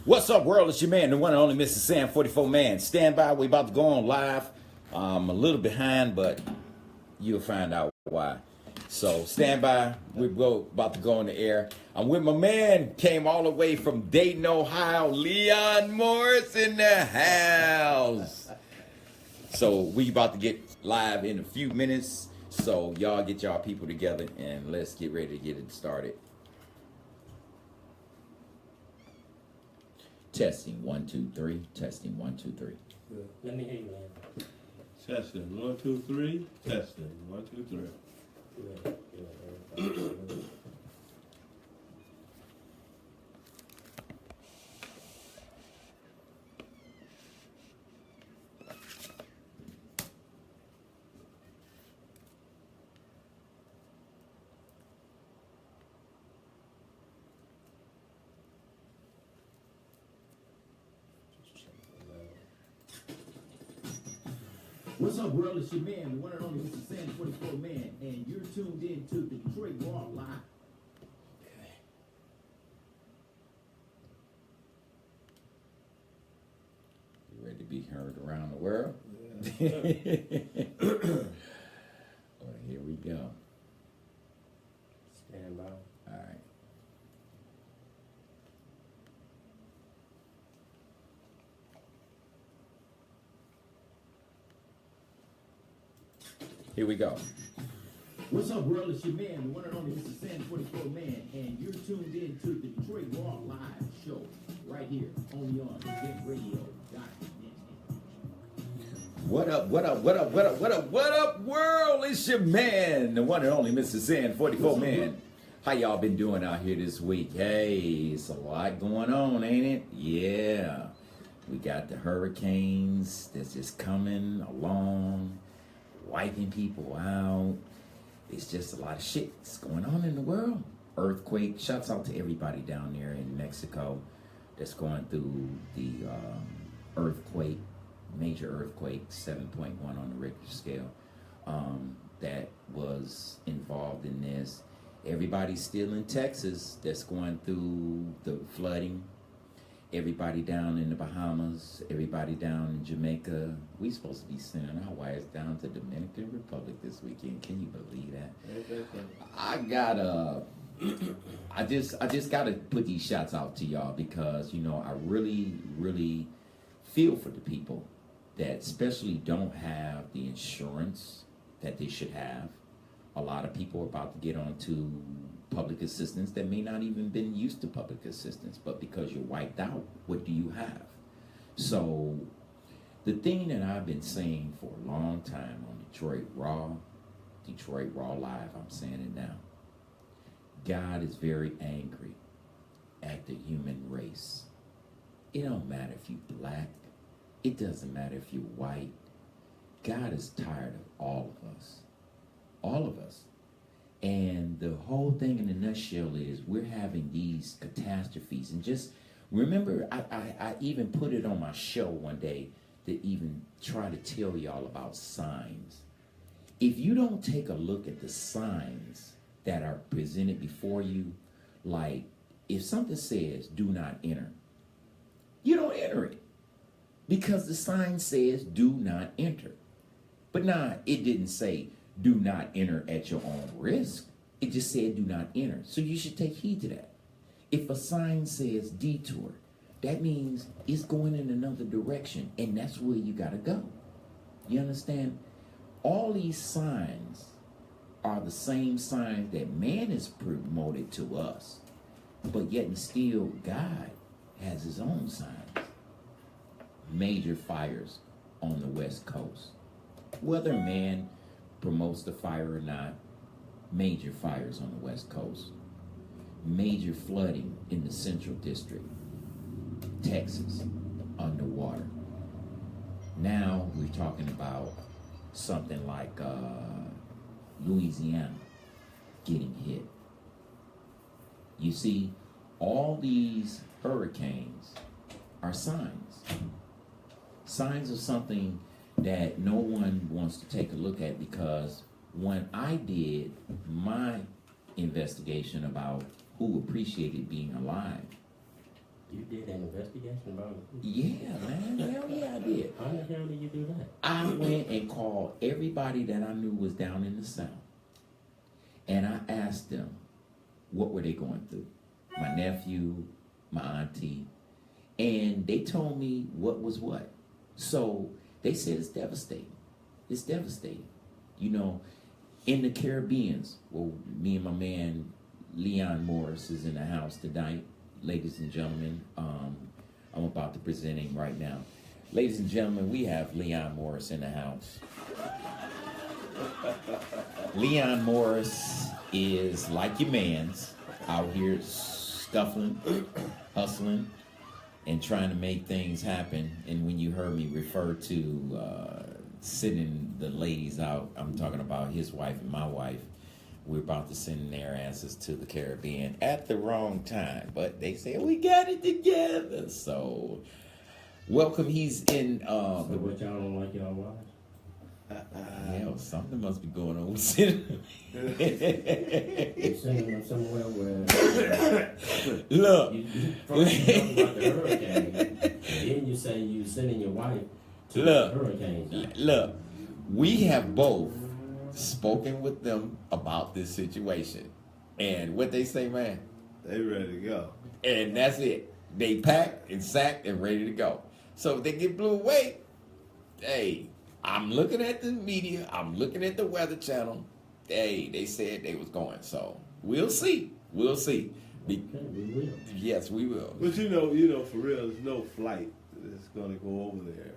What's up, world? It's your man, the one and only MrSan44Man. Stand by. We're about to go on live. I'm a little behind, but you'll find out why. So stand by. We're about to go on the air. I'm with my man. Came all the way from Dayton, Ohio. Leon Morris in the house. So we about to get live in a few minutes. So y'all get y'all people together and let's get ready to get it started. Testing 1 2 3. Testing 1 2 3. Good. Let me hear you, man. Testing 1 2 3. Testing 1 2 3. Good. Good. What's up, world? It's your man, the one and only MrSan44Man, and you're tuned in to the Detroit Raw Live. Okay. You ready to be heard around the world? Yeah. Well, here we go. Stand by. All right. Here we go. What's up, world? It's your man, the one and only MrSan44Man, and you're tuned in to the Detroit Raw Live show right here, only on GetRadio.net. What up, what up, what up, what up, what up, what up, world? It's your man, the one and only MrSan44Man. How y'all been doing out here this week? Hey, it's a lot going on, ain't it? Yeah. We got the hurricanes that's just coming along, wiping people out. It's just a lot of shit that's going on in the world. Earthquake. Shouts out to everybody down there in Mexico that's going through the earthquake, major earthquake, 7.1 on the Richter scale, that was involved in this. Everybody's still in Texas that's going through the flooding. Everybody down in the Bahamas, everybody down in Jamaica. We supposed to be sending our wires down to Dominican Republic this weekend. Can you believe that? I gotta, I just gotta put these shots out to y'all because, you know, I really feel for the people that especially don't have the insurance that they should have. A lot of people are about to get onto public assistance that may not even been used to public assistance, but because you're wiped out, what do you have? So the thing that I've been saying for a long time on Detroit Raw Live, I'm saying it now. God is very angry at the human race. It don't matter if you're black. It doesn't matter if you're white. God is tired of all of us. All of us. And the whole thing in a nutshell is we're having these catastrophes. And just remember, I even put it on my show one day to even try to tell y'all about signs. If you don't take a look at the signs that are presented before you, like if something says do not enter, you don't enter it because the sign says do not enter. But now it didn't say do not enter at your own risk. It just said do not enter. So you should take heed to that. If a sign says detour, that means it's going in another direction, and that's where you got to go. You understand? All these signs are the same signs that man has promoted to us, but yet and still God has his own signs. Major fires on the West Coast. Whether man promotes the fire or not, major fires on the West Coast, major flooding in the Central District, Texas, underwater. Now we're talking about something like Louisiana getting hit. You see, all these hurricanes are signs. Signs of something that no one wants to take a look at, because when I did my investigation about who appreciated being alive, You did an investigation about it? Yeah, man. Hell yeah, I did. How the hell did you do that? I went and called everybody that I knew was down in the South. And I asked them, what were they going through? My nephew, my auntie. And they told me what was what. So they said it's devastating. It's devastating. You know, in the Caribbeans, well, me and my man Leon Morris is in the house tonight. Ladies and gentlemen, I'm about to present him right now. Ladies and gentlemen, we have Leon Morris in the house. Leon Morris is like your man's out here scuffling, hustling, and trying to make things happen. And when you heard me refer to sending the ladies out, I'm talking about his wife and my wife. We're about to send their asses to the Caribbean at the wrong time. But they said, we got it together. So, welcome. He's in... So what, y'all don't like y'all wives? Hell, something must be going on with sending. You sending them somewhere where... Look. First you talk about the hurricane, then you say you sending your wife to the hurricane. Look, we have both spoken with them about this situation. And what they say, man? They ready to go. And that's it. They packed and sacked and ready to go. So if they get blew away, hey, I'm looking at the media. I'm looking at the Weather Channel. Hey, they said they was going. So we'll see. We'll see. Okay, we will. Yes, we will. But you know, for real, there's no flight that's gonna go over there.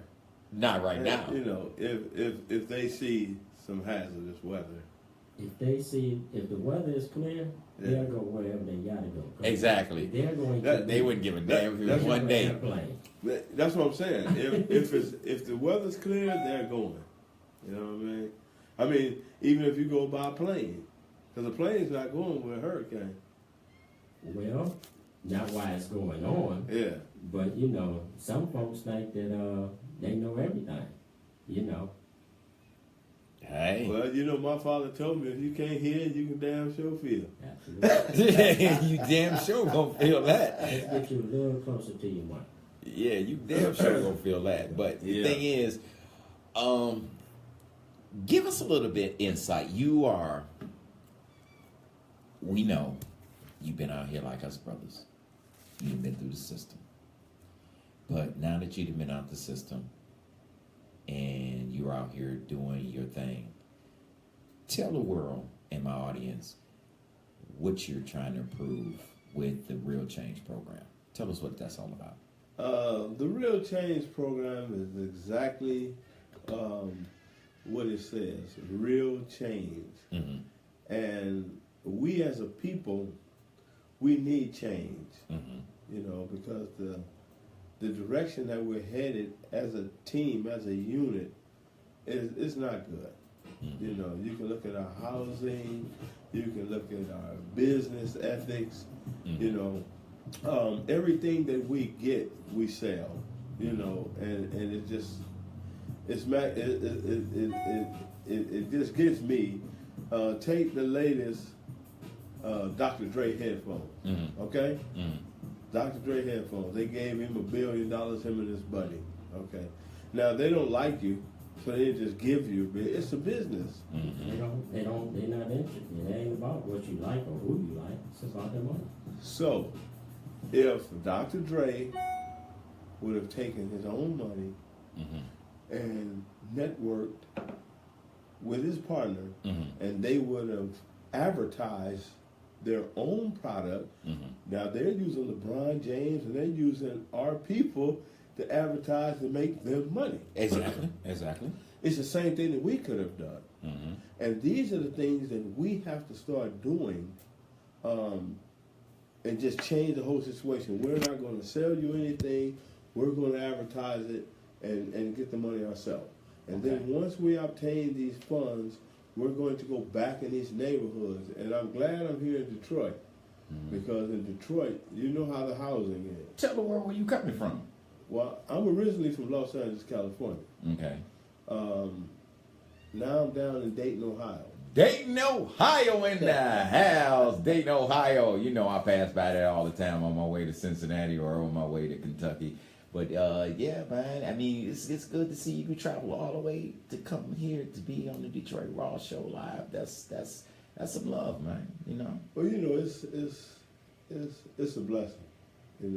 Not right And, now. you know, if they see some hazardous weather. If the weather is clear, they'll go wherever they gotta go. Exactly. They're going They wouldn't give a damn if it was one day. Airplane. That's what I'm saying. If the weather's clear, they're going. You know what I mean? I mean, even if you go by plane, because a plane's not going with a hurricane. Well, not why it's going on. Yeah. But you know, some folks think that they know everything. You know. Hey. Well, you know, my father told me if you can't hear, you can damn sure feel. Absolutely. You damn sure gonna feel that. Let's get you a little closer to your mic. Yeah, you damn sure gonna feel that. But the thing is, give us a little bit insight. We know you've been out here like us brothers. You've been through the system. But now that you've been out the system and you're out here doing your thing, tell the world and my audience what you're trying to improve with the Real Change program. Tell us what that's all about. The Real Change program is exactly what it says, real change. Mm-hmm. And we as a people, we need change, Mm-hmm. you know, because the direction that we're headed as a team, as a unit, is not good. Mm-hmm. You know, you can look at our housing, you can look at our business ethics, Mm-hmm. you know, everything that we get, we sell, you know, and it just, it just gets me. Take the latest Dr. Dre headphones, Mm-hmm. okay? Mm-hmm. Dr. Dre headphones. They gave him $1 billion, him and his buddy. Okay. Now they don't like you, so they just give you. It's a business. Mm-hmm. They're not interested. It ain't about what you like or who you like. It's about the money. So, if Dr. Dre would have taken his own money Mm-hmm. and networked with his partner, Mm-hmm. and they would have advertised their own product. Mm-hmm. Now they're using LeBron James and they're using our people to advertise and make them money. Exactly. It's the same thing that we could have done. Mm-hmm. And these are the things that we have to start doing and just change the whole situation. We're not going to sell you anything. We're going to advertise it and get the money ourselves. And then once we obtain these funds, we're going to go back in these neighborhoods. And I'm glad I'm here in Detroit. Mm-hmm. Because in Detroit, you know how the housing is. Tell the world where you coming from. Well, I'm originally from Los Angeles, California. Okay. Now I'm down in Dayton, Ohio. Dayton, Ohio in the house. Dayton, Ohio. You know I pass by there all the time on my way to Cincinnati or on my way to Kentucky. But yeah, man. I mean, it's good to see you travel all the way to come here to be on the Detroit Raw Show live. That's some love, man. You know. Well, you know, it's a blessing. You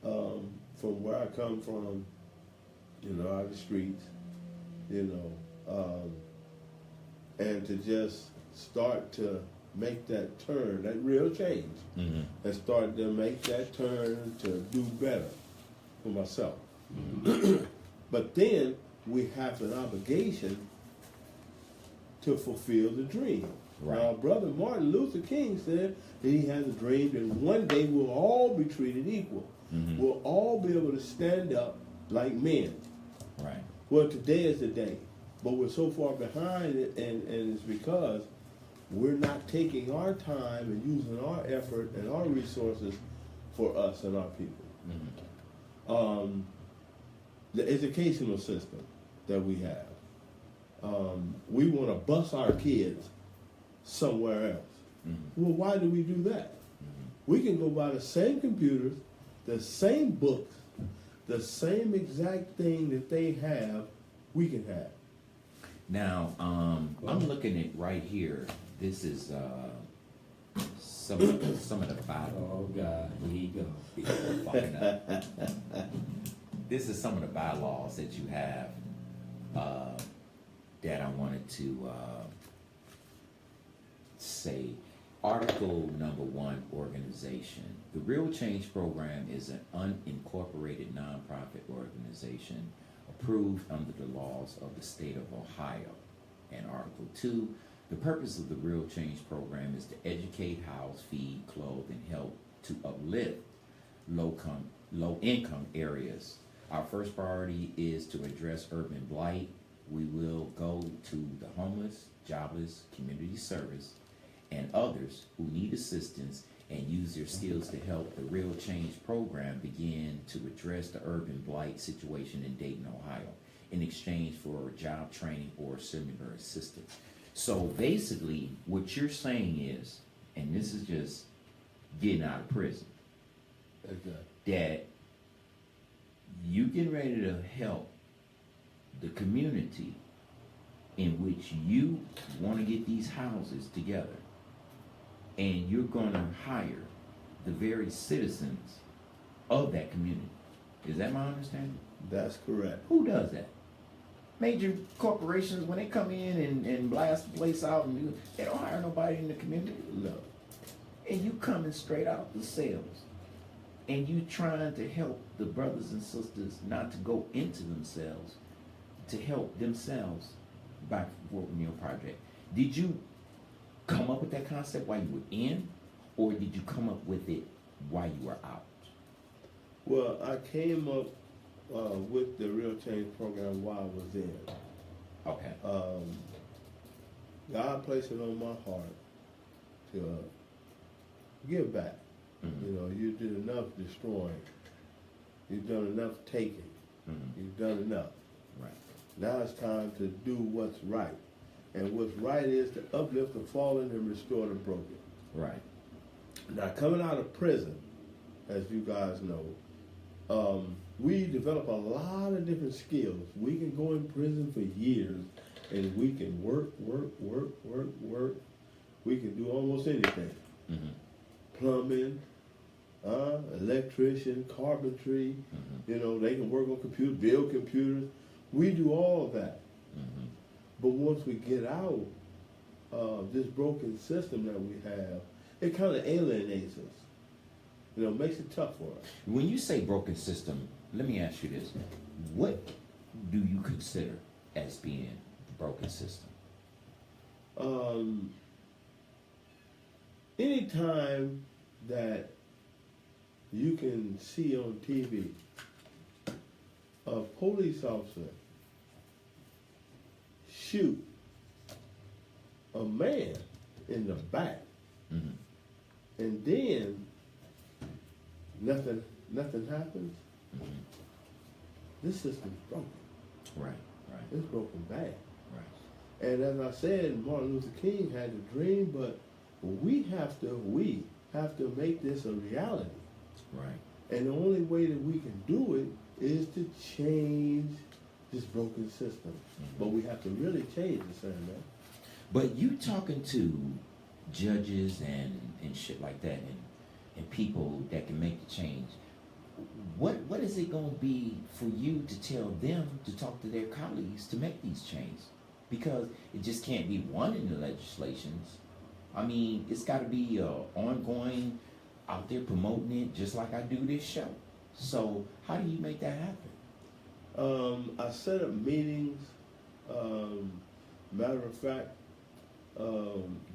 know, from where I come from, you know, out of the streets, you know, and to just start to make that turn, that real change, and start to make that turn to do better for myself. But then we have an obligation to fulfill the dream. Right. Now, Brother Martin Luther King said that he has a dream that one day we'll all be treated equal. We'll all be able to stand up like men. Right. Well, today is the day, but we're so far behind it, and it's because we're not taking our time and using our effort and our resources for us and our people. The educational system that we have, we want to bus our kids somewhere else. Well, why do we do that? We can go buy the same computers, the same books, the same exact thing that they have, we can have. Now, I'm looking at right here. This is some of the Bible. Oh God, here you go. Fucking up. This is some of the bylaws that you have that I wanted to say. Article number 1, organization. The Real Change Program is an unincorporated nonprofit organization approved under the laws of the state of Ohio. And Article 2, the purpose of the Real Change Program is to educate, house, feed, clothe, and help to uplift low-income areas. Our first priority is to address urban blight. We will go to the homeless, jobless, community service, and others who need assistance and use their skills to help the Real Change Program begin to address the urban blight situation in Dayton, Ohio, in exchange for job training or similar assistance. So basically, what you're saying is, and this is just getting out of prison, that you getting ready to help the community in which you want to get these houses together, and you're going to hire the very citizens of that community. Is that my understanding? That's correct. Who does that? Major corporations, when they come in and blast the place out, and they don't hire nobody in the community. No. And you coming straight out the sales, and you trying to help the brothers and sisters not to go into themselves, to help themselves by working your project. Did you come up with that concept while you were in, or did you come up with it while you were out? Well, I came up with the Real Change Program while I was in. Okay. God placed it on my heart to give back. You know, you did enough destroying. You've done enough taking. You've done enough. Right. Now it's time to do what's right. And what's right is to uplift the fallen and restore the broken. Right. Now, coming out of prison, as you guys know, we develop a lot of different skills. We can go in prison for years, and we can work. We can do almost anything. Plumbing, electrician, carpentry. You know, they can work on computers, build computers. We do all of that. But once we get out of this broken system that we have, it kind of alienates us. You know, makes it tough for us. When you say broken system, let me ask you this. What do you consider as being the broken system? Anytime that you can see on TV a police officer shoot a man in the back, and then nothing happens, this system's broken. Right. It's broken bad. Right. And as I said, Martin Luther King had a dream, but we have to make this a reality. Right. And the only way that we can do it is to change this broken system. But we have to really change it, man. But you talking to judges and shit like that, and people that can make the change, what is it going to be for you to tell them to talk to their colleagues to make these changes? Because it just can't be one in the legislations. I mean, it's got to be ongoing, out there promoting it, just like I do this show. So how do you make that happen? I set up meetings. Matter of fact,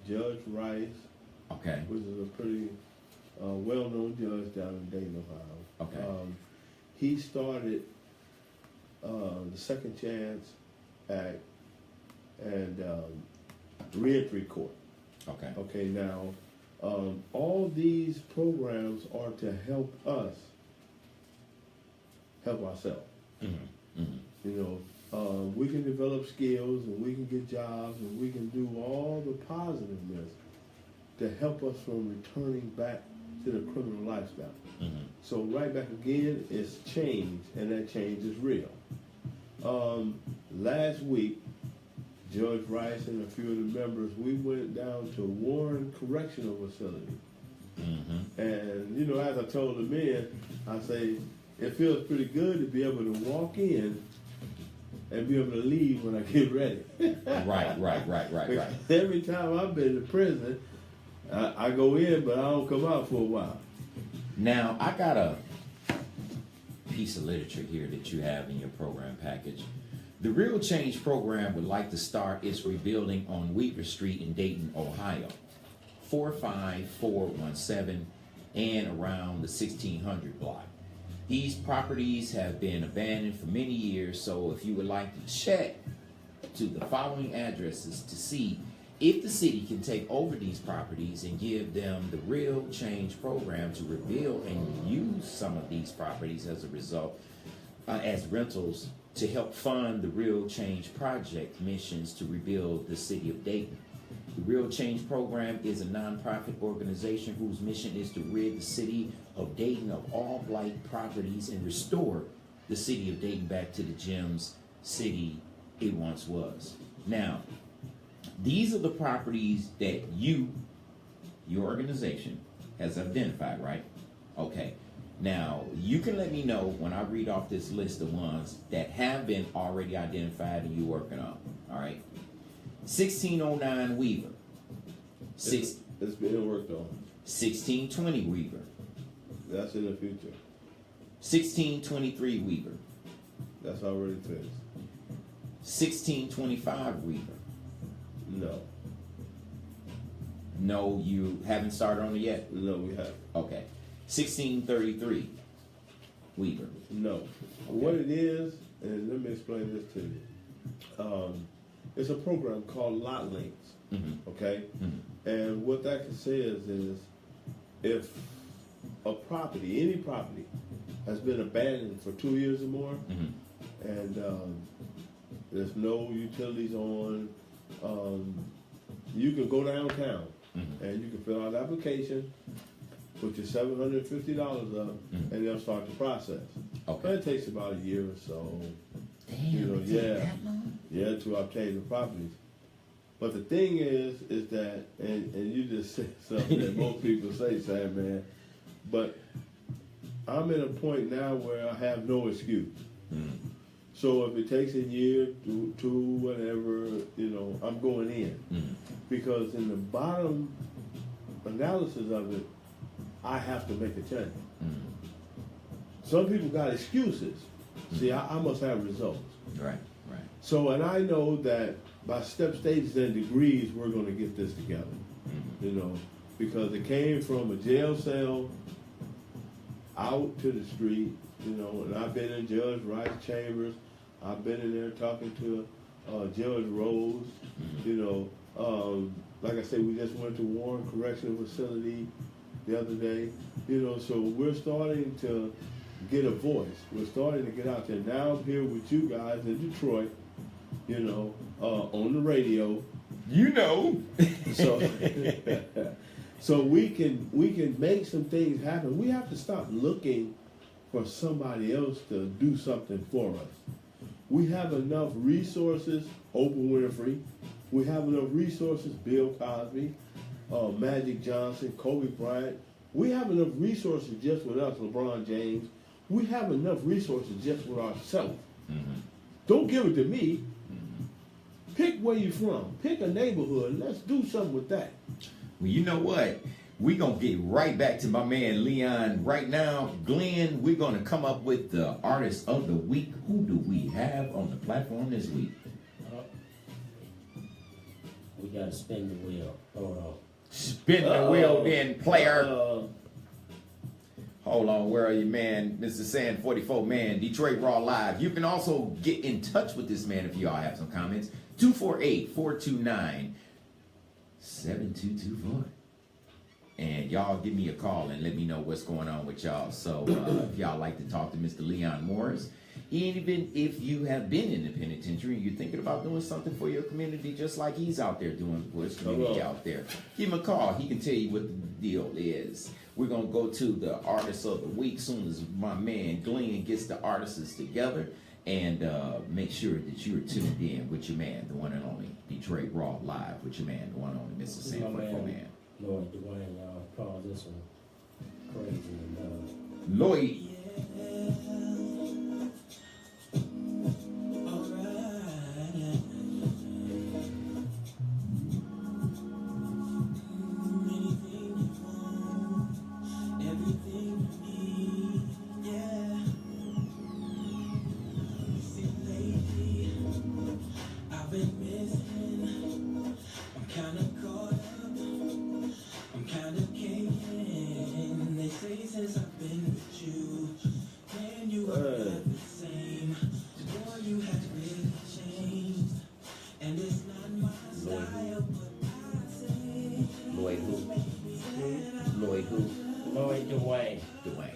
Judge Rice, Okay. which is a pretty well-known judge down in Dayton, Ohio. Okay. He started the Second Chance Act and reentry court. Okay. Okay, now all these programs are to help us help ourselves. Mm-hmm. Mm-hmm. You know, we can develop skills and we can get jobs and we can do all the positiveness to help us from returning back to the criminal lifestyle. Mm-hmm. So right back again, it's change, and that change is real. Last week, Judge Rice and a few of the members, we went down to Warren Correctional Facility. Mm-hmm. And, you know, as I told the men, I say, it feels pretty good to be able to walk in and be able to leave when I get ready. Right. Every time I've been to prison, I go in, but I don't come out for a while. Now, I got a piece of literature here that you have in your program package. The Real Change program would like to start its rebuilding on Weaver Street in Dayton, Ohio, 45417, and around the 1600 block. These properties have been abandoned for many years, so if you would like to check to the following addresses to see if the city can take over these properties and give them the Real Change program to rebuild and use some of these properties as a result as rentals to help fund the Real Change project missions to rebuild the city of Dayton. The Real Change program is a nonprofit organization whose mission is to rid the city of Dayton of all blight properties and restore the city of Dayton back to the gems city it once was. Now, these are the properties that your organization, has identified, right? Okay. Now, you can let me know when I read off this list of ones that have been already identified and you're working on. All right. 1609 Weaver. It's being worked on. 1620 Weaver. That's in the future. 1623 Weaver. That's already fixed. 1625 Weaver. No. No, you haven't started on it yet? No, we haven't. Okay. 1633 Weaver. No. Okay. What it is, and let me explain this to you. It's a program called Lot Links. Mm-hmm. Okay? Mm-hmm. And what that says is if a property, any property, has been abandoned for 2 years or more, Mm-hmm. and there's no utilities on, you can go downtown Mm-hmm. and you can fill out an application, put your $750 up, Mm-hmm. and they'll start the process. Okay. But it takes about a year or so. Damn, You know, it took yeah. that long? Yeah, to obtain the properties. But the thing is that, and you just said something that most people say, Sam, man, but I'm at a point now where I have no excuse. Mm. So if it takes a year, two, whatever, you know, I'm going in. Mm. Because in the bottom analysis of it, I have to make a change. Mm. Some people got excuses. See, I must have results. Right. So, and I know that by step, stages, and degrees, we're going to get this together. Mm. You know, because it came from a jail cell out to the street, you know, and I've been in Judge Rice chambers. I've been in there talking to Judge Rose, you know. Like I said, we just went to Warren Correctional Facility the other day, you know, so we're starting to get a voice. We're starting to get out there. Now I'm here with you guys in Detroit, on the radio. You know. So, so we can make some things happen. We have to stop looking for somebody else to do something for us. We have enough resources, Oprah Winfrey. We have enough resources, Bill Cosby, Magic Johnson, Kobe Bryant. We have enough resources just with us, LeBron James. We have enough resources just with ourselves. Mm-hmm. Don't give it to me. Pick where you're from. Pick a neighborhood. Let's do something with that. Well, you know what? We're going to get right back to my man Leon right now. Glenn, we're going to come up with the artist of the week. Who do we have on the platform this week? We got to spin the wheel. Hold on. Spin the wheel then, player. Hold on, where are you, man? MrSan44Man, Detroit Raw Live. You can also get in touch with this man if y'all have some comments. 248-429-7224. And y'all give me a call and let me know what's going on with y'all. So if y'all like to talk to Mr. Leon Morris, even if you have been in the penitentiary, you're thinking about doing something for your community just like he's out there doing for his community out there, give him a call. He can tell you what the deal is. We're going to go to the artist of the week soon as my man Glenn gets the artists together. And make sure that you're tuned in with your man, the one and only Detroit Raw Live, with your man, the one and only MrSan44Man. Lloyd Dwayne, y'all call this one crazy enough. Lloyd. Lloyd Dwayne. Dwayne, okay.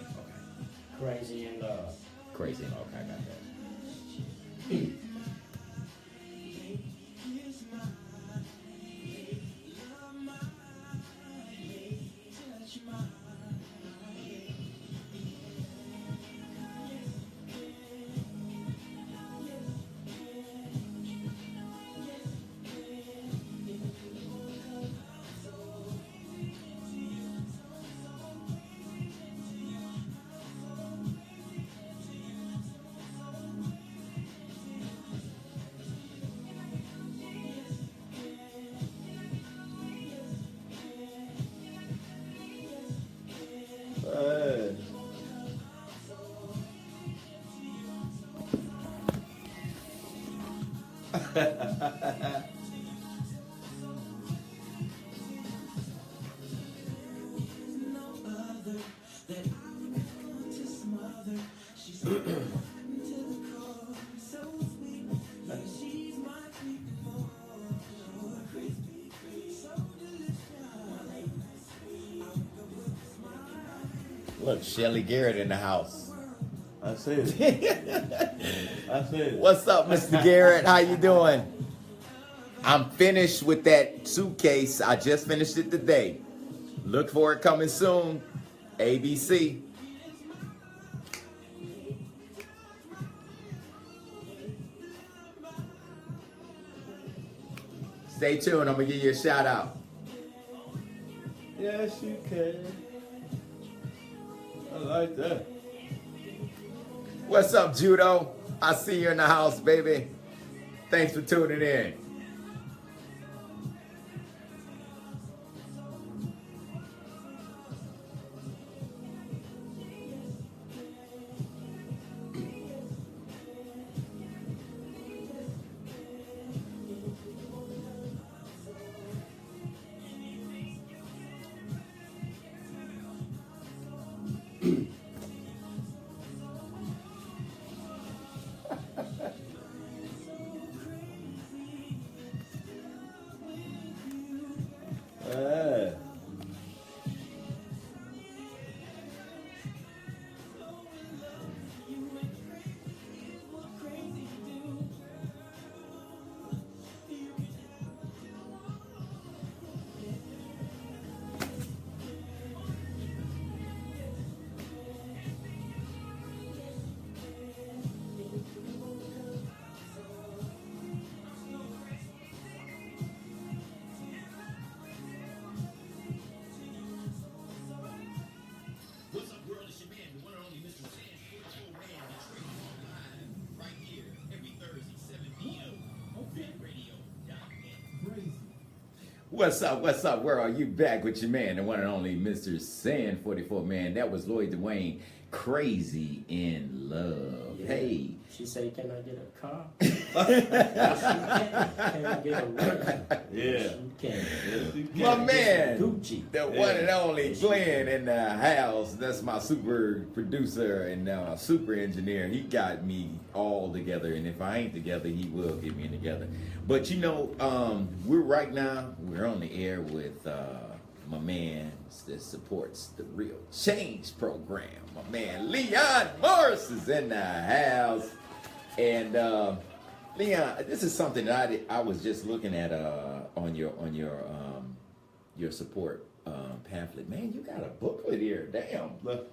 Crazy in love. Crazy, okay, I got that. Look, Shelly Garrett in the house. I said it. I said it. What's up, Mr. Garrett? How you doing? I'm finished with that suitcase. I just finished it today. Look for it coming soon. ABC. Stay tuned. I'm going to give you a shout out. Yes, you can. I like that. What's up, Judo? I see you in the house, baby. Thanks for tuning in. What's up? What's up? Where are you? Back with your man, the one and only MrSan44Man. That was Lloyd Dwayne, Crazy in Love. Yeah. Hey. She say, "Can I get a car?" Yes, can I get a ring? Yeah. Yes, you can. My man, Gucci. the one and only Glenn in the house. That's my super producer and super engineer. He got me all together, and if I ain't together, he will get me together. But you know, we're on the air with my man that supports the Real Change program. My man Leon Morris is in the house. And Leon, this is something that I was just looking at on your support pamphlet. Man, you got a booklet here. Damn. But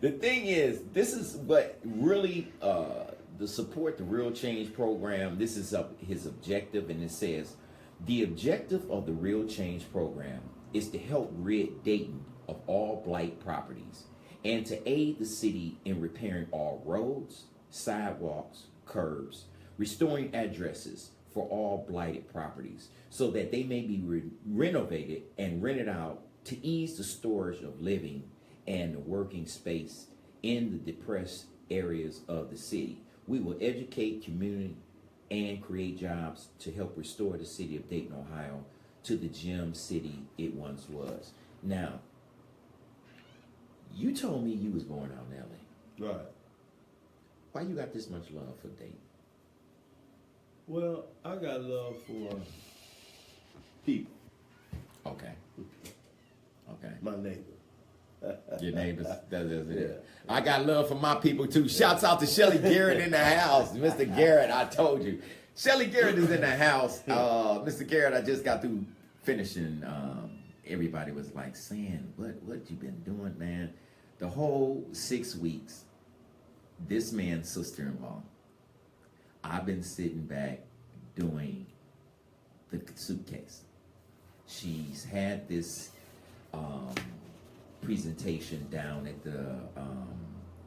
the thing is, this is what really the support the Real Change program. This is his objective, and it says the objective of the Real Change program is to help rid Dayton of all blight properties, and to aid the city in repairing all roads, sidewalks, curbs, restoring addresses for all blighted properties so that they may be renovated and rented out to ease the storage of living and the working space in the depressed areas of the city. We will educate community and create jobs to help restore the city of Dayton, Ohio to the gem city it once was. Now, you told me you was born out in LA. Right. Why you got this much love for Dayton? Well, I got love for people. Okay. Okay. My neighbor. Your neighbors. That's it. Yeah. I got love for my people too. Shouts out to Shelly Garrett in the house. Mr. Garrett, I told you. Shelly Garrett is in the house. Mr. Garrett, I just got through finishing. Everybody was like saying, what you been doing, man? The whole 6 weeks, this man's sister-in-law, I've been sitting back doing the suitcase. She's had this presentation down at the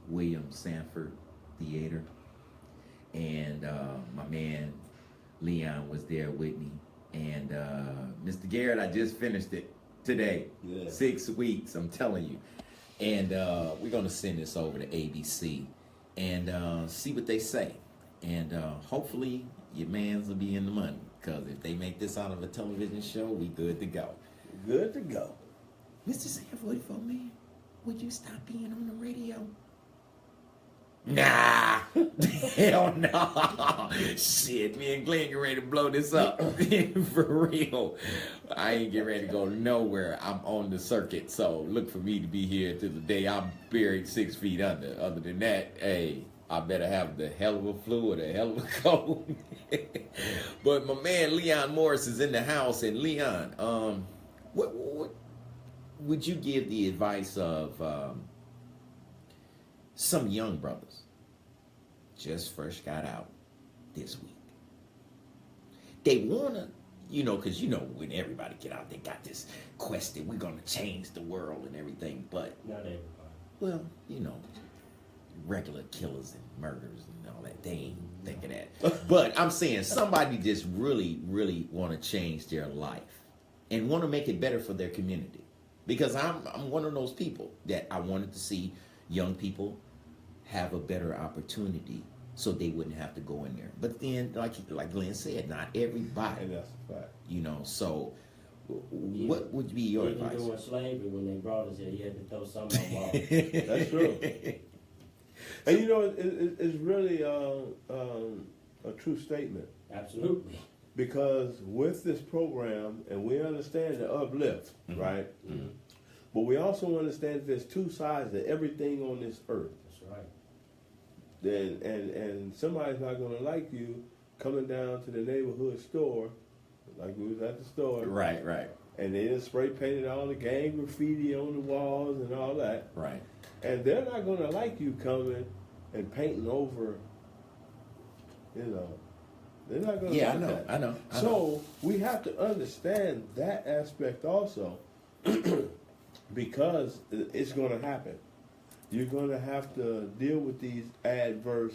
William Sanford Theater, and my man Leon was there with me, and Mr. Garrett, I just finished it today. Yeah. 6 weeks, I'm telling you. And we're going to send this over to ABC and see what they say. And hopefully your mans will be in the money, because if they make this out of a television show, we good to go. Good to go. MrSan44Man, would you stop being on the radio? Nah. Hell no. Shit, me and Glenn get ready to blow this up. For real. I ain't getting ready to go nowhere. I'm on the circuit, so look for me to be here till the day I'm buried 6 feet under. Other than that, hey, I better have the hell of a flu or the hell of a cold. But my man Leon Morris is in the house. And Leon, what would you give the advice of some young brothers just fresh got out this week? They wanna, because when everybody get out, they got this quest that we're gonna change the world and everything. But Not everybody. well, regular killers and murders and all that, they ain't thinking that. But I'm saying somebody just really, really want to change their life and want to make it better for their community. Because I'm one of those people that I wanted to see young people have a better opportunity so they wouldn't have to go in there. But then, like Glenn said, not everybody. And that's a fact. So what would be your Even advice? during slavery, when they brought us here, you had to throw something off. That's true. And it's really a true statement. Absolutely. Because with this program, and we understand the uplift, Mm-hmm. right? Mm-hmm. But we also understand there's two sides to everything on this earth. That's right. And somebody's not going to like you coming down to the neighborhood store, like we was at the store. Right. And they just spray painted all the gang graffiti on the walls and all that. Right. And they're not going to like you coming and painting over, They're not going to Yeah, like that. I know. So we have to understand that aspect also, because it's going to happen. You're going to have to deal with these adverse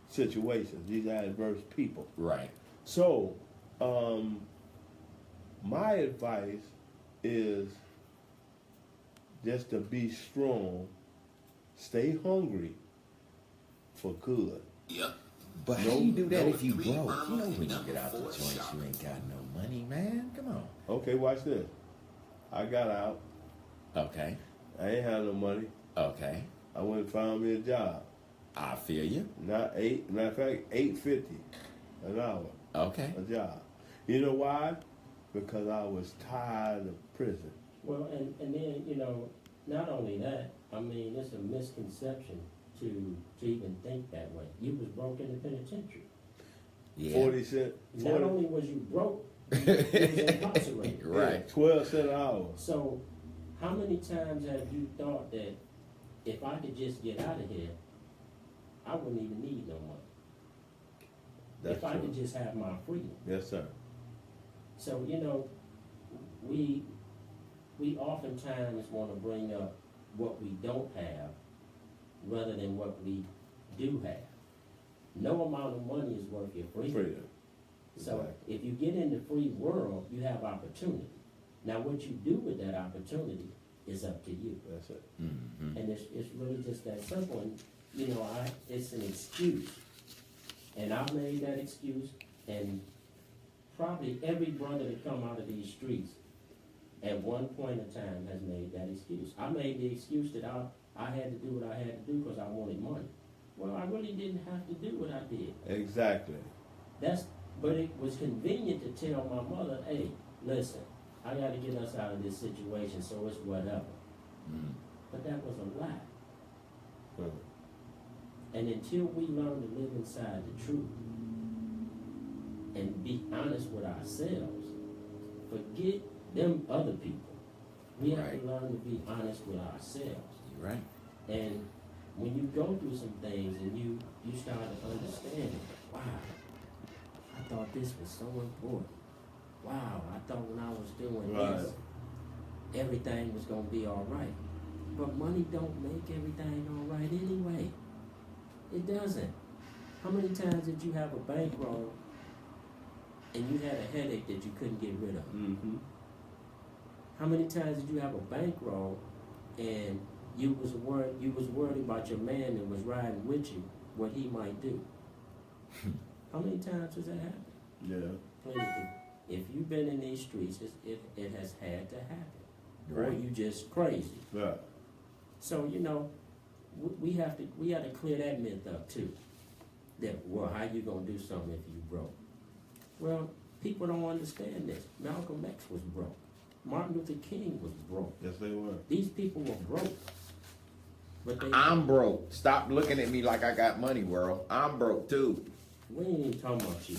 situations, these adverse people. Right. So My advice is just to be strong, stay hungry for good. But how you do that if you broke? You know when you get out the joint, you ain't got no money, man. Come on. Okay, watch this. I got out. Okay. I ain't had no money. Okay. I went and found me a job. I feel you. Not matter of fact, $8.50 an hour. Okay. A job. You know why? Because I was tired of prison. Well, and then, you know, not only that, I mean, it's a misconception to even think that way. You was broke in the penitentiary. Yeah. 40 cents. Not only was you broke, you was incarcerated. Right. 12 cents an hour. So, how many times have you thought that if I could just get out of here, I wouldn't even need no money? That's if I true. could just have my freedom. Yes, sir. So, you know, we oftentimes want to bring up what we don't have rather than what we do have. No amount of money is worth your freedom. Freedom. So Exactly. if you get in the free world, you have opportunity. Now what you do with that opportunity is up to you. That's it. Mm-hmm. And it's really just that simple. And, you know, it's an excuse. And I've made that excuse, and probably every brother that come out of these streets at one point in time has made that excuse. I made the excuse that I had to do what I had to do because I wanted money. Well, I really didn't have to do what I did. Exactly. But it was convenient to tell my mother, hey, listen, I got to get us out of this situation, so it's whatever. Mm. But that was a lie. Hmm. And until we learn to live inside the truth and be honest with ourselves, forget them other people. We have Right. to learn to be honest with ourselves. You're right. And when you go through some things and you start to understand it, wow, I thought this was so important. Wow, I thought when I was doing this, everything was going to be all right. But money don't make everything all right anyway. It doesn't. How many times did you have a bankroll and you had a headache that you couldn't get rid of? Mm-hmm. How many times did you have a bankroll and you was worried about your man that was riding with you, what he might do? How many times has that happened? Yeah. Plenty. If you've been in these streets, it has had to happen. Or Right. you just crazy. Right. So, you know, we have to clear that myth up too. That, well, how you gonna do something if you broke? Well, people don't understand this. Malcolm X was broke. Martin Luther King was broke. Yes, they were. These people were broke. But they I'm broke. Stop looking at me like I got money, world. I'm broke too. we ain't even talking about you.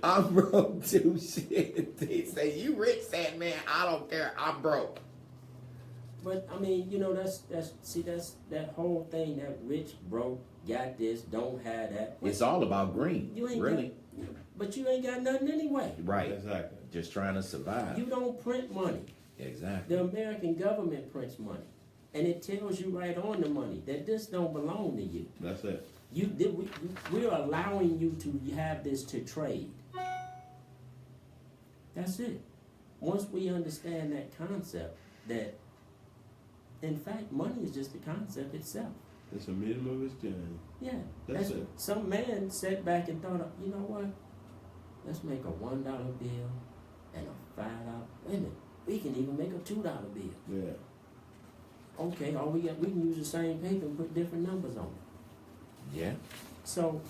I'm broke too. Shit. They say you rich, sad man. I don't care. I'm broke. But I mean, you know, that's that whole thing, that rich, broke, got this, don't have that. It's all about green. You ain't really. But you ain't got nothing anyway. Right. Exactly. Just trying to survive. You don't print money. Exactly. The American government prints money, and it tells you right on the money that this don't belong to you. That's it. We're allowing you to have this to trade. That's it. Once we understand that concept, that in fact money is just the concept itself. It's a medium of exchange. Yeah, That's it. Some man sat back and thought, you know what? Let's make a $1 bill and a $5. Wait a minute, we can even make a $2 bill. Yeah. Okay, we can use the same paper and put different numbers on it. Yeah. So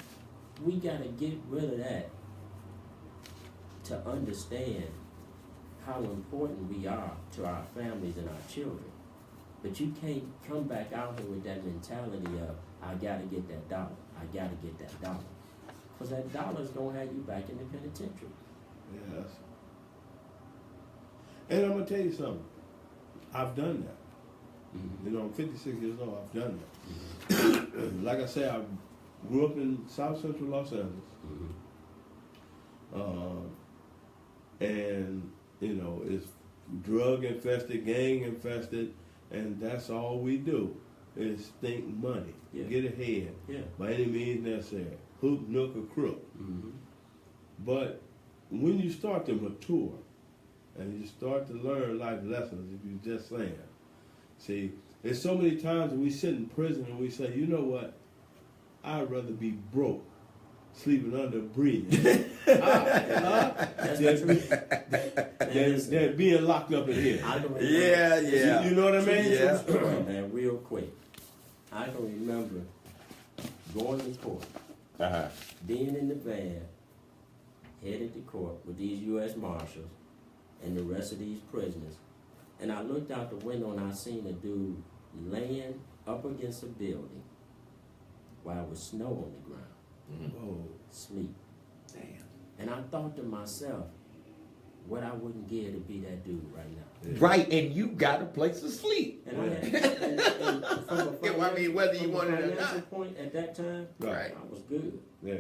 we gotta get rid of that to understand how important we are to our families and our children. But you can't come back out here with that mentality of, I gotta get that dollar. I gotta get that dollar. Because that dollar's gonna have you back in the penitentiary. Yes. And I'm gonna tell you something. I've done that. Mm-hmm. You know, I'm 56 years old. I've done that. Like I say, I grew up in South Central Los Angeles, and you know, it's drug infested, gang infested, and that's all we do. is think money, Yeah. get ahead Yeah. by any means necessary, hook, nook, or crook. Mm-hmm. But when you start to mature and you start to learn life lessons, if you just saying, see, there's so many times we sit in prison and we say, you know what, I'd rather be broke, sleeping under a bridge, That's the truth. than being locked up in here. I can remember, Yeah. You know what I mean? Yeah. True story, man, real quick. I can remember going to court, Uh-huh. being in the van, headed to court with these U.S. Marshals and the rest of these prisoners. And I looked out the window and I seen a dude laying up against a building while it was snow on the ground, Oh, sleep. Damn. And I thought to myself, what I wouldn't give to be that dude right now. yeah. Right, and you got a place to sleep. And I had, and from a Yeah, well, I mean, whether you from a wanted it or financial not. point at that time, Right. I was good. Yeah,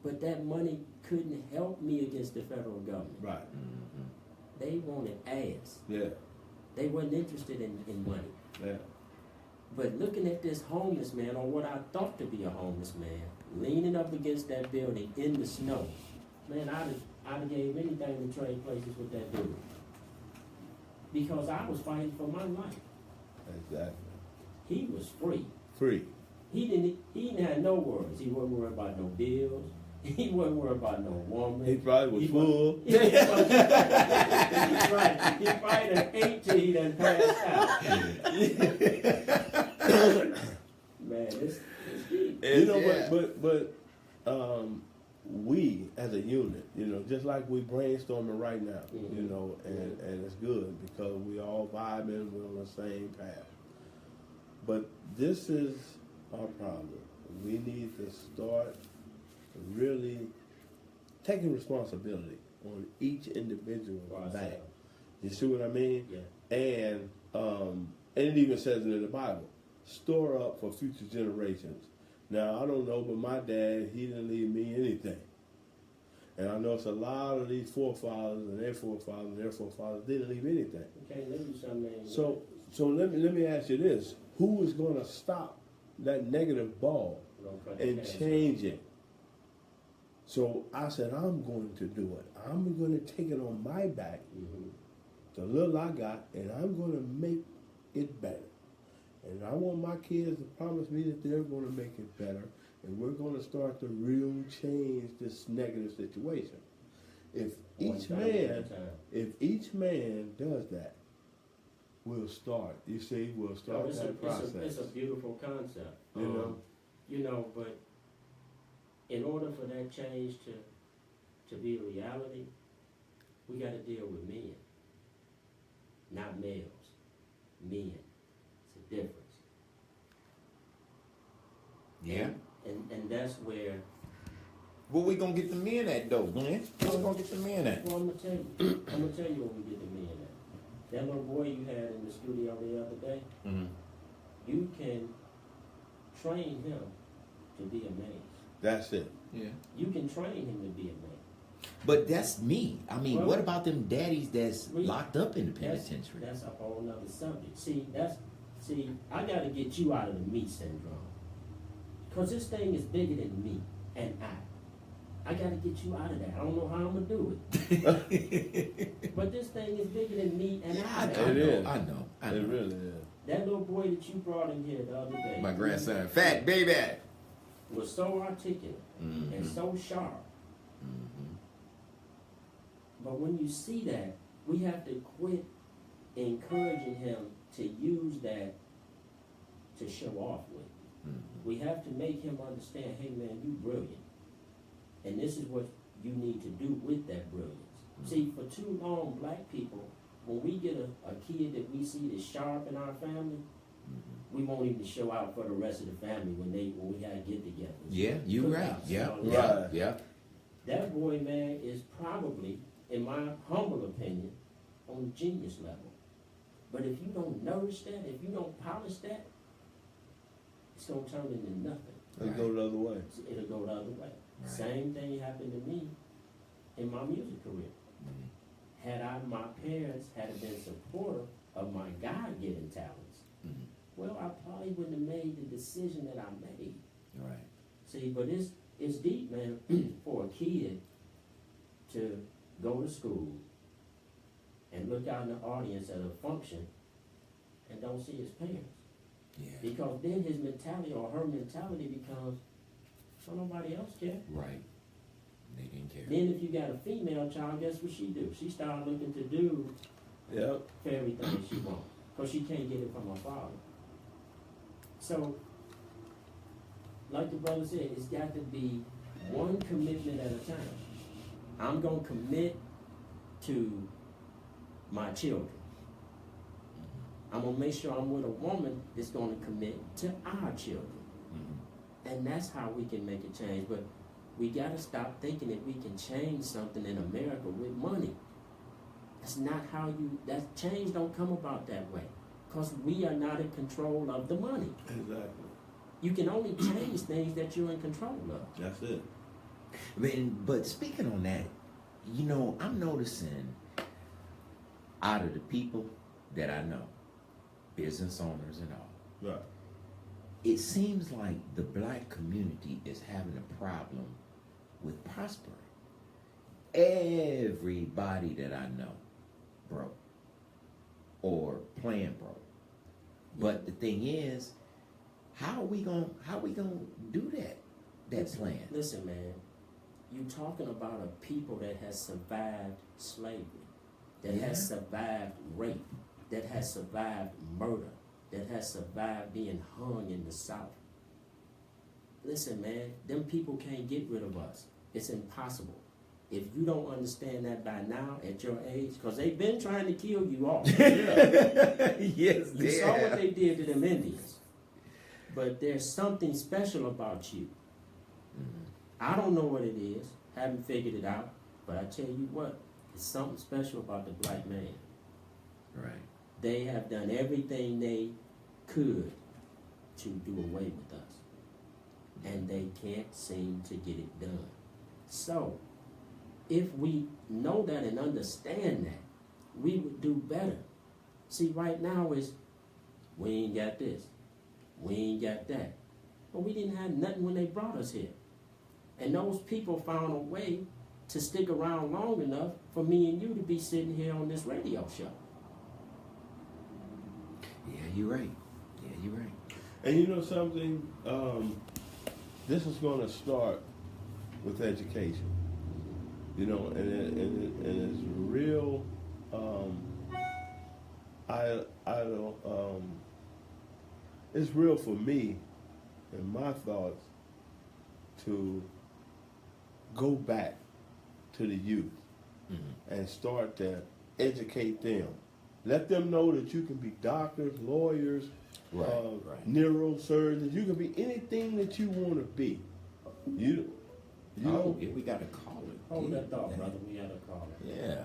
But that money couldn't help me against the federal government. right. They wanted ass. Yeah, They wasn't interested in money. yeah. But looking at this homeless man, or what I thought to be a homeless man, leaning up against that building in the snow, man, I'd have gave anything to trade places with that dude. Because I was fighting for my life. Exactly. He was free. Free. He didn't have no worries. He wasn't worried about no bills. He wasn't worried about no woman. He probably was He full. Yeah, he's right. He probably done ate till he done passed out. Man, it's deep. You know, Yeah. but we as a unit, you know, just like we brainstorming right now, you Mhm. know, and it's good because we all vibing, we're on the same path. But this is our problem. We need to start really taking responsibility on each individual For back. ourselves. You see what I mean? Yeah. And it even says it in the Bible, store up for future generations. Now, I don't know, but my dad, he didn't leave me anything. And I know it's a lot of these forefathers and their forefathers and their forefathers, they didn't leave anything. Okay, let me something. So let me ask you this. Who is going to stop that negative ball and change it? So I said, I'm going to do it. I'm going to take it on my back, the little I got, and I'm going to make it better. And I want my kids to promise me that they're going to make it better, and we're going to start to real change this negative situation. If each man does that, we'll start. You see, we'll start that process. It's a beautiful concept. You know? But in order for that change to be a reality, we got to deal with men, not males. Men. It's a difference. Yeah. And that's where. Where we gonna get the men at though, Glenn? Where we gonna get the men at? Well, I'm gonna tell you where we get the men at. That little boy you had in the studio the other day, Mm-hmm. you can train him to be a man. That's it. Yeah. You can train him to be a man. But that's me. I mean, Well, what about them daddies that's locked up in the That's penitentiary? a whole nother subject. See, I gotta get you out of the me syndrome. Cause this thing is bigger than me and I gotta get you out of that. I don't know how I'm gonna do it. But this thing is bigger than me and I. It is. I know. It really is. That little boy that you brought in here the other day. My grandson, fat baby. was so articulate and so sharp. But when you see that, we have to quit encouraging him to use that to show off with. We have to make him understand, hey man, you brilliant. And this is what you need to do with that brilliance. See, for too long, black people, when we get a kid that we see that's sharp in our family, we won't even show out for the rest of the family when we have get-togethers. Yeah, you right. Cookouts, Yeah, you know, yeah, yeah. That boy, man, is probably, in my humble opinion, on the genius level. But if you don't nourish that, if you don't polish that, it's going to turn into nothing. Let's go the other way. It'll go the other way. Right. Same thing happened to me in my music career. Had my parents had been supportive of my God-given talents, well, I probably wouldn't have made the decision that I made. Right. See, but it's deep, man, for a kid to go to school and look out in the audience at a function and don't see his parents. Yeah. Because then his mentality or her mentality becomes, well, nobody else care. Right. They didn't care. Then if you got a female child, guess what she do? She start looking to do Yep. for everything she wants. Because she can't get it from her father. So, like the brother said, it's got to be one commitment at a time. I'm going to commit to my children. I'm going to make sure I'm with a woman that's going to commit to our children. Mm-hmm. And that's how we can make a change. But we got to stop thinking that we can change something in America with money. That's not how that change don't come about that way. Because we are not in control of the money. Exactly. You can only change things that you're in control of. That's it. But speaking on that, you know, I'm noticing out of the people that I know, business owners and all, Right. it seems like the black community is having a problem with prospering. Everybody that I know broke or playing broke. But the thing is, how we gonna do that plan? Listen, man, you talking about a people that has survived slavery, that has survived rape, that has survived murder, that has survived being hung in the South. Listen, man, them people can't get rid of us. It's impossible. If you don't understand that by now, at your age, because they've been trying to kill you off. Yes, You saw what they did to them Indians. But there's something special about you. I don't know what it is, haven't figured it out, but I tell you what, it's something special about the black man. Right. They have done everything they could to do away with us. And they can't seem to get it done. So, if we know that and understand that, we would do better. See, right now is, we ain't got this, we ain't got that. But we didn't have nothing when they brought us here. And those people found a way to stick around long enough for me and you to be sitting here on this radio show. Yeah, you're right. Yeah, you're right. And you know something? This is going to start with education. You know, and it's real. It's real for me and my thoughts to go back to the youth and start to educate them. Let them know that you can be doctors, lawyers, neurosurgeons. You can be anything that you want to be. You know. Yeah, we got to call it. Hold that thought, brother. We got to call it. Yeah.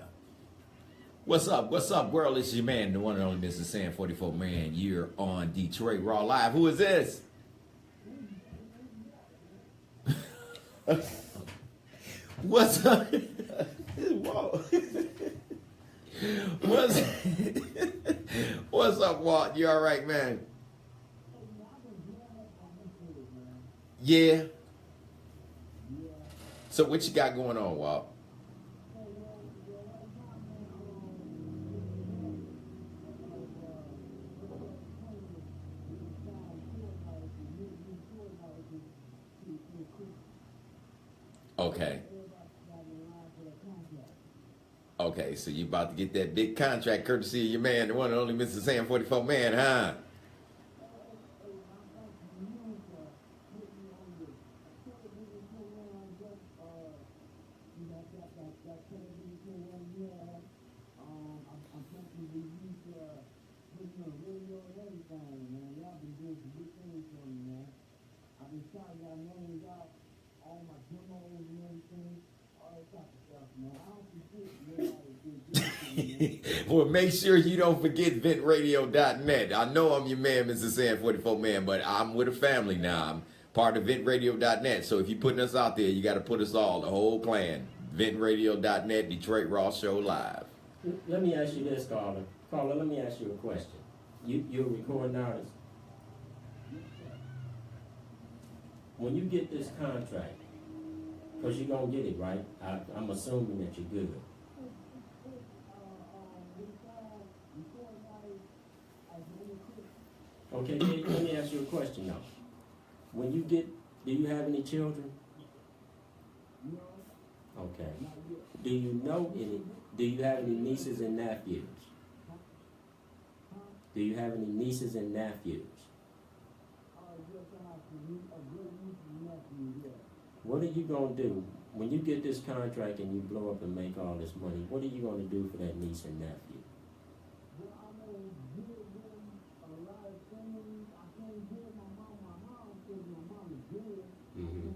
What's up? What's up, world? It's your man, the one and only MrSan44Man. You're on Detroit Raw Live. Who is this? What's up? What's up, Walt? You all right, man? Yeah. So what you got going on, Walt? Okay. Okay, so you about to get that big contract courtesy of your man, the one and only MrSan44Man, huh? Well, make sure you don't forget ventradio.net. I know I'm your man, MrSan44Man, but I'm with a family now. I'm part of ventradio.net. So if you're putting us out there, you got to put us all, the whole clan. ventradio.net, Detroit Raw Show Live. Let me ask you this, Carla. Carla, let me ask you a question. You're a recording artist? when you get this contract, because you're going to get it, right? I'm assuming that you're good. Okay, let me ask you a question now. When you get, do you have any children? Okay. Do you know any, do you have any nieces and nephews? Do you have any nieces and nephews? What are you going to do when you get this contract and you blow up and make all this money? What are you going to do for that niece and nephew? Mm-hmm.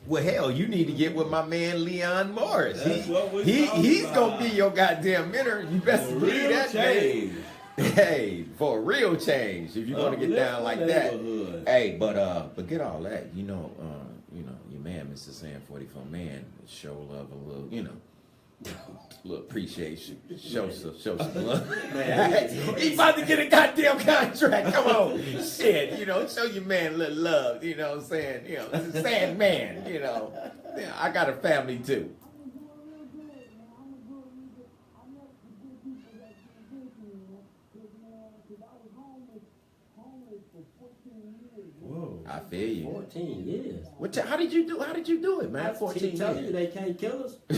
Well, hell, you need to get with my man Leon Morris. That's what we're He's talking gonna about. be your goddamn mentor. You best For believe real that, change. man. Hey, for a real change, if you want to get down like that. Neighborhood. Hey, but get all that, you know, your man, MrSan44Man, show love a little, little appreciation, show some love. Man, He about to get a goddamn contract. Come on, shit, show your man a little love. You know what I'm saying? It's a sad man. Yeah, I got a family too. Whoa. I feel you. 14 years. How did you do it, man? I 14 keep telling you years. they can't kill us. You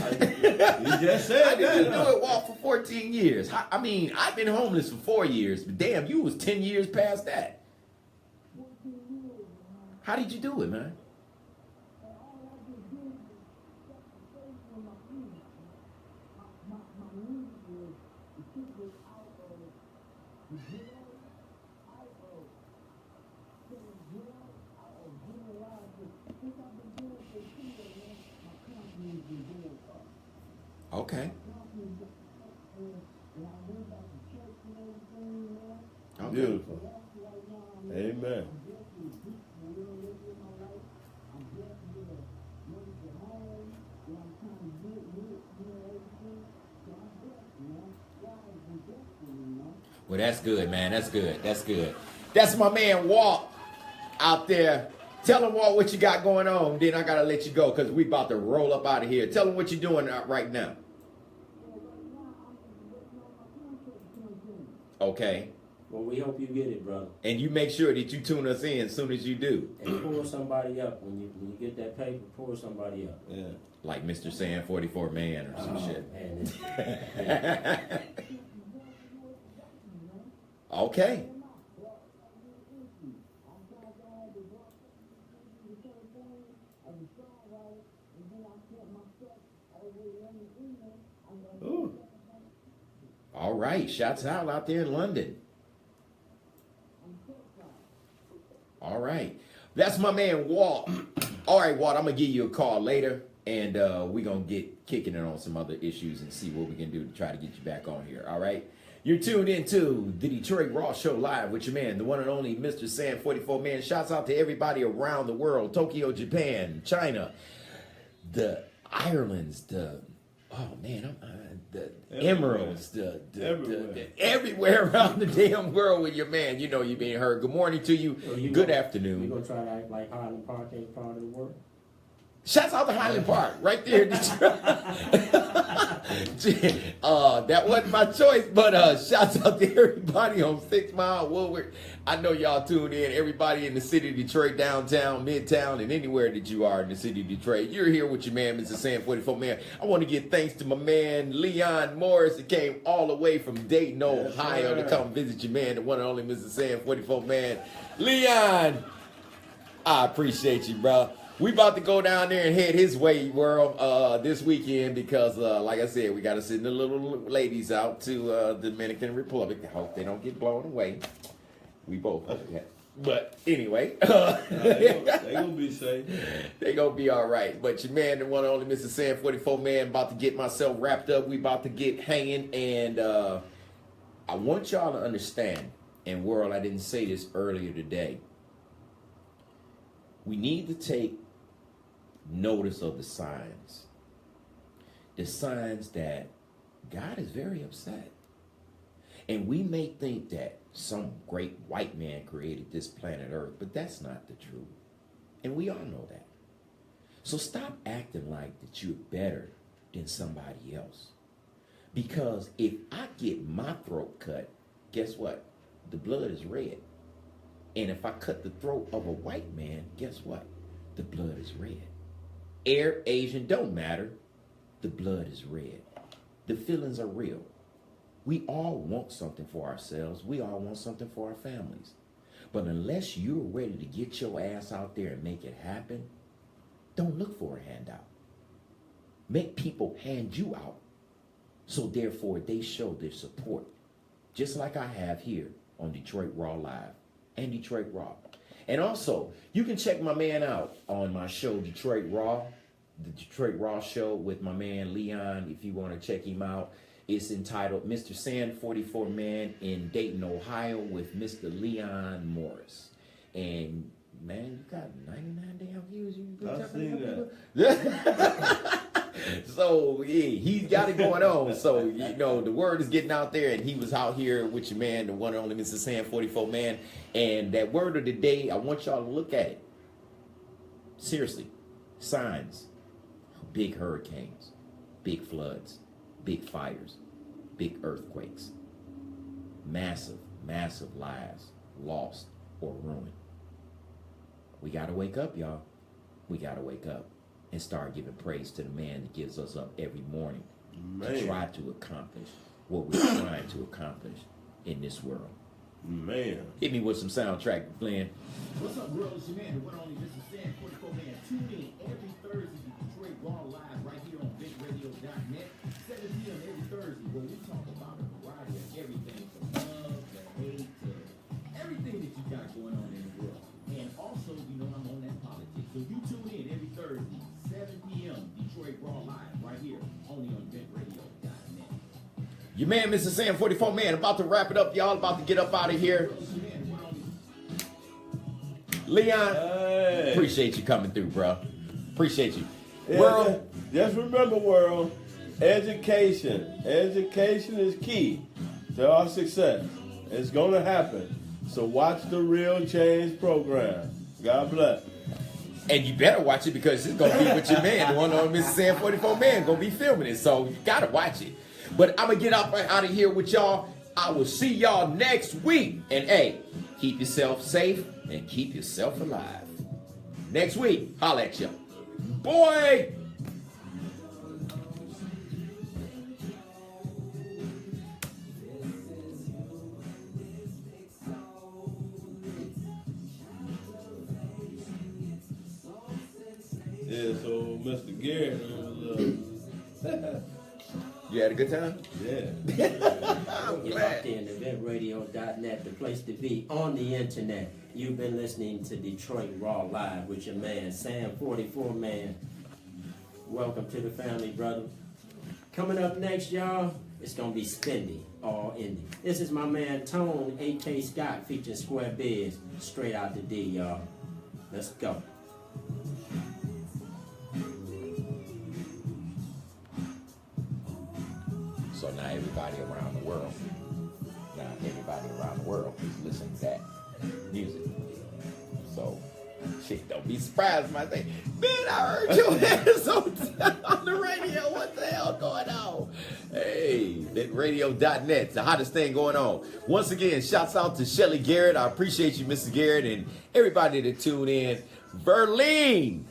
just said How did you that. do it, Walt, for 14 years? I mean, I've been homeless for 4 years, but damn, you was 10 years past that. How did you do it, man? Okay. Okay. Beautiful. Amen. Well, that's good, man. That's good. That's good. That's my man Walt out there. Tell him, Walt, what you got going on. Then I got to let you go because we about to roll up out of here. Tell him what you're doing right now. Okay. Well, we hope you get it, brother. And you make sure that you tune us in as soon as you do. And pull somebody up. When you get that paper, pull somebody up. Yeah. Like MrSan44Man or some shit. Man, Okay. Ooh. All right. Shouts out there in London. All right. That's my man Walt. All right, Walt, I'm going to give you a call later, and we're going to get kicking it on some other issues and see what we can do to try to get you back on here. All right? You're tuned into the Detroit Raw Show live with your man, the one and only MrSan44Man. Shouts out to everybody around the world, Tokyo, Japan, China, the Irelands, the Emeralds, everywhere around the damn world with your man. You know you being heard. Good morning to you. Good afternoon. We gonna try to act like Highland Park ain't part of the world. Shouts out to Highland Park, right there in Detroit. That wasn't my choice, but shouts out to everybody on 6 Mile, Woodward. I know y'all tuned in. Everybody in the city of Detroit, downtown, midtown, and anywhere that you are in the city of Detroit. You're here with your man, MrSan44Man. I want to give thanks to my man, Leon Morris, that came all the way from Dayton, Ohio, to come visit your man, the one and only MrSan44Man. Leon, I appreciate you, bro. We about to go down there and head his way, world, this weekend because, like I said, we got to send the little ladies out to Dominican Republic. I hope they don't get blown away. We both hope that. But anyway, They gonna be safe. they gonna be all right. But your man, the one and only MrSan44Man, about to get myself wrapped up. We about to get hanging, and I want y'all to understand. And world, I didn't say this earlier today. We need to take notice of the signs. the signs that God is very upset. And we may think that some great white man created this planet Earth, but that's not the truth. And we all know that. So stop acting like that you're better than somebody else. Because if I get my throat cut, guess what? The blood is red. And if I cut the throat of a white man, guess what? The blood is red. Arab, Asian, don't matter. The blood is red. The feelings are real. We all want something for ourselves. We all want something for our families. But unless you're ready to get your ass out there and make it happen, don't look for a handout. Make people hand you out. So therefore, they show their support. Just like I have here on Detroit Raw Live and Detroit Raw. And also, you can check my man out on my show, Detroit Raw. The Detroit Raw show with my man Leon, if you want to check him out. It's entitled MrSan44Man in Dayton, Ohio with Mr. Leon Morris. And man, you got 99 damn views. I've seen that. So yeah, he's got it going on. So you know the word is getting out there, and he was out here with your man, the one and only MrSan44Man. And that word of the day, I want y'all to look at it. Seriously, signs: big hurricanes, big floods, big fires, big earthquakes, massive, massive lives lost or ruined. We got to wake up, y'all. We got to wake up and start giving praise to the man that gives us up every morning to try to accomplish what we're trying to accomplish in this world. Man. Hit me with some soundtrack, Glenn. What's up, world? It's your man, the one and only MrSan44Man. Tune in every Thursday to Detroit Raw Live right here on BigRadio.net. 7 p.m. every Thursday where we talk about a variety of everything from love to hate to everything that you got going on in the world. And also, you know, I'm on that politics. So you tune in every Thursday, 7 p.m. Detroit Raw Live right here only on BigRadio.net. Your man, MrSan44Man, about to wrap it up, y'all. About to get up out of here. Leon, appreciate you coming through, bro. Appreciate you. Yeah, World, just remember, world, education. Education is key to our success. It's going to happen. So watch the Real Change program. God bless. and you better watch it because it's gonna be with your man, the one on MrSan44Man, gonna be filming it. So you gotta watch it. But I'm gonna get out of here with y'all. I will see y'all next week. And hey, keep yourself safe and keep yourself alive. Next week, holla at you. Boy! Yeah, so Mr. Garrett was, You had a good time? yeah. I'm You're locked in eventradio.net, the place to be on the internet. You've been listening to Detroit Raw Live with your man, Sam44Man. Welcome to the family, brother. Coming up next, y'all, it's going to be Spendy, all indie. This is my man, Tone, A.K. Scott, featuring Square Biz, straight out the D, y'all. Let's go. So now everybody around the world is listening to that music. So, shit, don't be surprised when I say, man, I heard your ass on the radio. What the hell going on? Hey, that radio.net, the hottest thing going on. Once again, shouts out to Shelly Garrett. I appreciate you, Mr. Garrett, and everybody that tuned in. Verlene.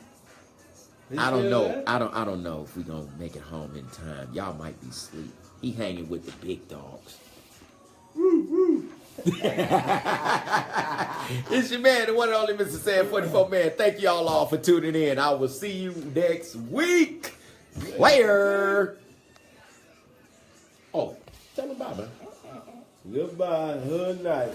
I don't know. I don't know if we're gonna make it home in time. Y'all might be asleep. He hanging with the big dogs. It's your man, the one and only MrSan44Man. Thank y'all all for tuning in. I will see you next week. Later. Oh, tell them bye, man. Goodbye. Good night.